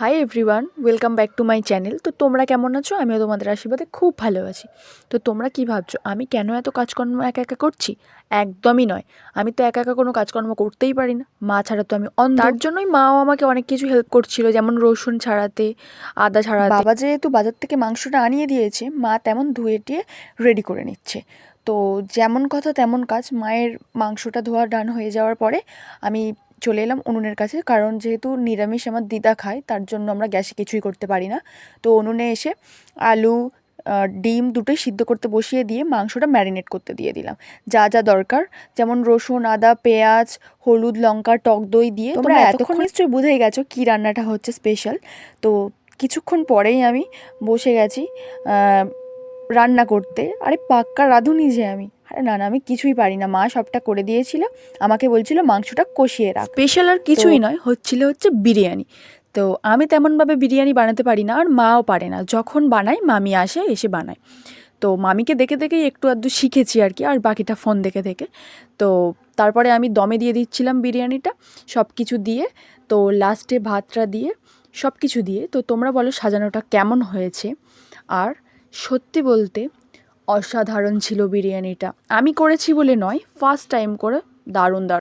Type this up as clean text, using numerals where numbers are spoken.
Hi everyone, welcome back to my channel. তো তোমরা কেমন আছো? আমিও তোমাদের আশীর্বাদে খুব ভালো আছি। তো তোমরা কি ভাবছো আমি কেন এত কাজকর্ম একা একা করছি? একদমই নয়। আমি তো একা একা কোনো কাজকর্ম করতেই পারি না, মা ছাড়া তো আমি অন্ধ। তার জন্যই মাও আমাকে অনেক কিছু হেল্প করছিল, যেমন রসুন ছাড়াতে, আদা ছাড়াতে। বাবা যেহেতু বাজার থেকে মাংসটা আনিয়ে দিয়েছে, মা তেমন ধুয়ে টিয়ে রেডি করে নিচ্ছে। তো যেমন কথা তেমন কাজ। মায়ের মাংসটা ধোয়া ডান হয়ে যাওয়ার পরে আমি চলে এলাম উনুনের কাছে, কারণ যেহেতু নিরামিষ আমার দিদা খায়, তার জন্য আমরা গ্যাসে কিছুই করতে পারি না। তো উনুনে এসে আলু ডিম দুটোই সিদ্ধ করতে বসিয়ে দিয়ে মাংসটা ম্যারিনেট করতে দিয়ে দিলাম। যা যা দরকার, যেমন রসুন, আদা, পেঁয়াজ, হলুদ, লঙ্কা, টক দই দিয়ে। তোমরা এতক্ষণ নিশ্চয়ই বুঝেই গেছো কী রান্নাটা হচ্ছে স্পেশাল। তো কিছুক্ষণ পরেই আমি বসে গেছি রান্না করতে। আরে পাক্কা রাঁধুনি যে আমি! আরে না না, আমি কিছুই পারি না, মা সবটা করে দিয়েছিল। আমাকে বলছিল মাংসটা কষিয়ে রাখ। স্পেশাল আর কিছুই নয়, হচ্ছে বিরিয়ানি। তো আমি তেমনভাবে বিরিয়ানি বানাতে পারি না, আর মাও পারে না। যখন বানাই মামি আসে, এসে বানায়। তো মামিকে দেখে দেখেই একটু আধটু শিখেছি আর কি, আর বাকিটা ফোন দেখে দেখে। তো তারপরে আমি দমে দিয়ে দিচ্ছিলাম বিরিয়ানিটা, সব কিছু দিয়ে। তো লাস্টে ভাতটা দিয়ে, সব কিছু দিয়ে। তো তোমরা বলো সাজানোটা কেমন হয়েছে? আর সত্যি বলতে অসাধারণ ছিল বিরিয়ানিটা। আমি করেছি বলে নয়, ফার্স্ট টাইম করে দারুণ দারুণ।